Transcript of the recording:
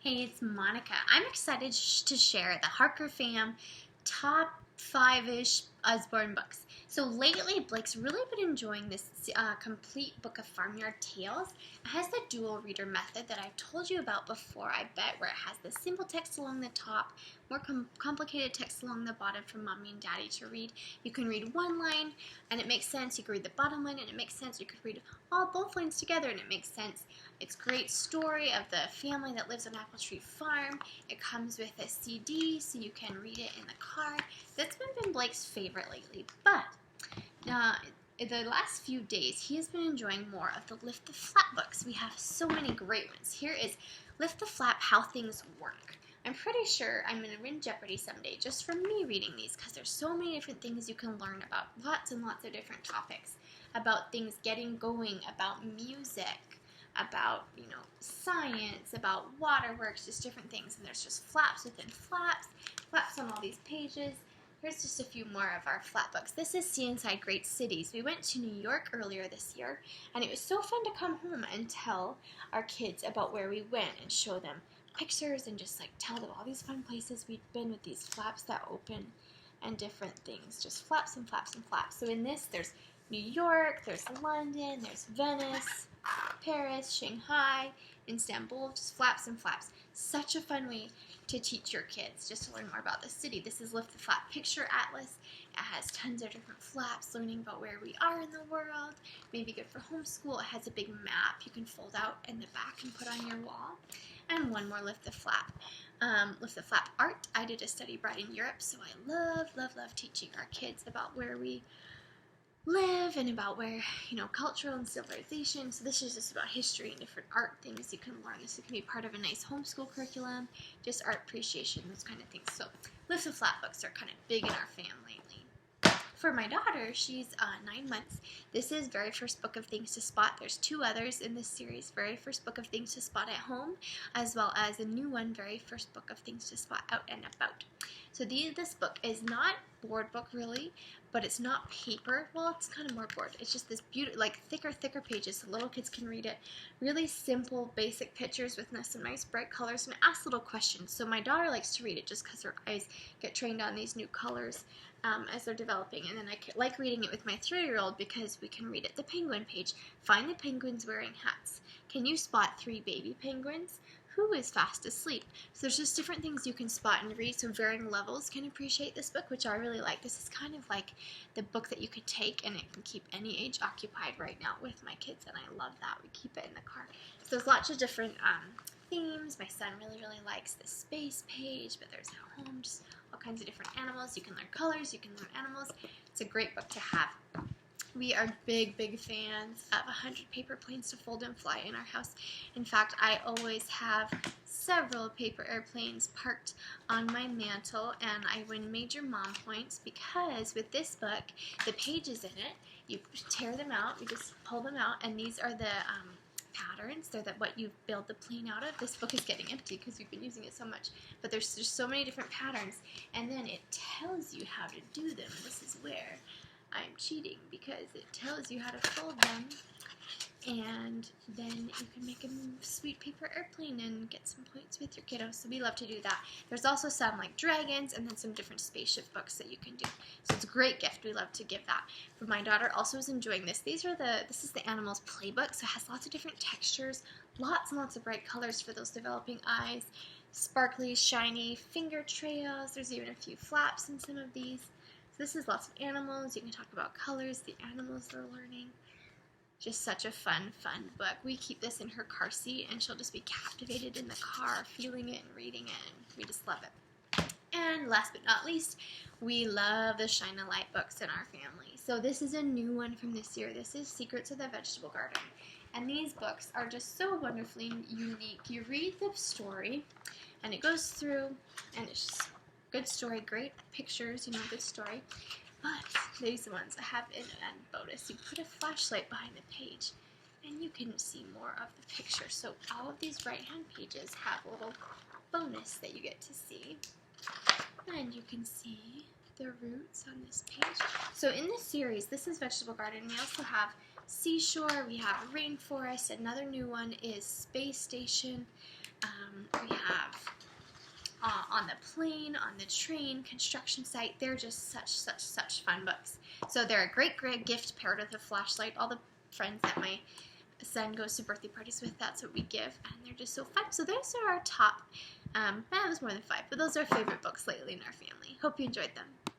Hey, it's Monica. I'm excited to share the Harker fam top five-ish Usborne books. So lately, Blake's really been enjoying this complete book of Farmyard Tales. It has the dual reader method that I've told you about before, I bet, where it has the simple text along the top, more complicated text along the bottom for mommy and daddy to read. You can read one line and it makes sense. You can read the bottom line and it makes sense. You could read both lines together and it makes sense. It's a great story of the family that lives on Apple Tree Farm. It comes with a CD so you can read it in the car. That's been Blake's favorite lately, but in the last few days, he has been enjoying more of the Lift the Flap books. We have so many great ones. Here is Lift the Flap, How Things Work. I'm pretty sure I'm going to win Jeopardy someday just from me reading these because there's so many different things you can learn about. Lots and lots of different topics about things getting going, about music, about, science, about waterworks, just different things. And there's just flaps within flaps, flaps on all these pages. Here's just a few more of our flap books. This is See Inside Great Cities. We went to New York earlier this year, and it was so fun to come home and tell our kids about where we went and show them pictures and just tell them all these fun places we'd been with these flaps that open and different things. Just flaps and flaps and flaps. So in this, there's New York, there's London, there's Venice, Paris, Shanghai, Istanbul, just flaps and flaps. Such a fun way to teach your kids just to learn more about the city. This is Lift the Flap Picture Atlas. It has tons of different flaps, learning about where we are in the world. Maybe good for homeschool. It has a big map you can fold out in the back and put on your wall. And one more Lift the Flap. Lift the Flap Art. I did a study abroad in Europe, so I love teaching our kids about where we live and about where, cultural and civilization. So this is just about history and different art things you can learn. This can be part of a nice homeschool curriculum, just art appreciation, those kind of things. So Lift the Flap books are kind of big in our family lately. For my daughter, she's 9 months. This is Very First Book of Things to Spot. There's two others in this series, Very First Book of Things to Spot at Home, as well as a new one, Very First Book of Things to Spot Out and About. So this book is not board book really, but it's not paper. Well, it's kind of more board. It's just this beautiful, thicker pages so little kids can read it. Really simple, basic pictures with some nice bright colors, and it asks little questions. So my daughter likes to read it just because her eyes get trained on these new colors as they're developing. And then I like reading it with my 3-year-old because we can read it. The penguin page. Find the penguins wearing hats. Can you spot 3 baby penguins? Who is fast asleep? So there's just different things you can spot and read, so varying levels can appreciate this book, which I really like. This is kind of like the book that you could take and it can keep any age occupied right now with my kids, and I love that. We keep it in the car. So there's lots of different themes. My son really likes the space page, but there's at home, just all kinds of different animals. You can learn colors, you can learn animals. It's a great book to have. We are big fans of 100 paper planes to fold and fly in our house. In fact, I always have several paper airplanes parked on my mantle, and I win major mom points because with this book, the pages in it, you tear them out, you just pull them out, and these are the patterns. They're what you build the plane out of. This book is getting empty because we've been using it so much, but there's just so many different patterns, and then it tells you how to do them. This is where I'm cheating because it tells you how to fold them, and then you can make a sweet paper airplane and get some points with your kiddos. So we love to do that. There's also some dragons and then some different spaceship books that you can do. So it's a great gift. We love to give that. But my daughter also is enjoying this. This is the Animals Playbook. So it has lots of different textures, lots and lots of bright colors for those developing eyes, sparkly, shiny finger trails. There's even a few flaps in some of these. So this is lots of animals. You can talk about colors, the animals they're learning. Just such a fun book. We keep this in her car seat, and she'll just be captivated in the car, feeling it and reading it, and we just love it. And last but not least, we love the Shine a Light books in our family. So this is a new one from this year. This is Secrets of the Vegetable Garden. And these books are just so wonderfully unique. You read the story, and it goes through, and it's just good story, great pictures, good story. But these ones I have an bonus. You put a flashlight behind the page and you can see more of the picture. So all of these right-hand pages have a little bonus that you get to see. And you can see the roots on this page. So in this series, this is Vegetable Garden. We also have Seashore, we have Rainforest. Another new one is Space Station. We have on the plane, on the train, construction site. They're just such fun books. So they're a great gift paired with a flashlight. All the friends that my son goes to birthday parties with, that's what we give, and they're just so fun. So those are our top, there's more than 5, but those are our favorite books lately in our family. Hope you enjoyed them.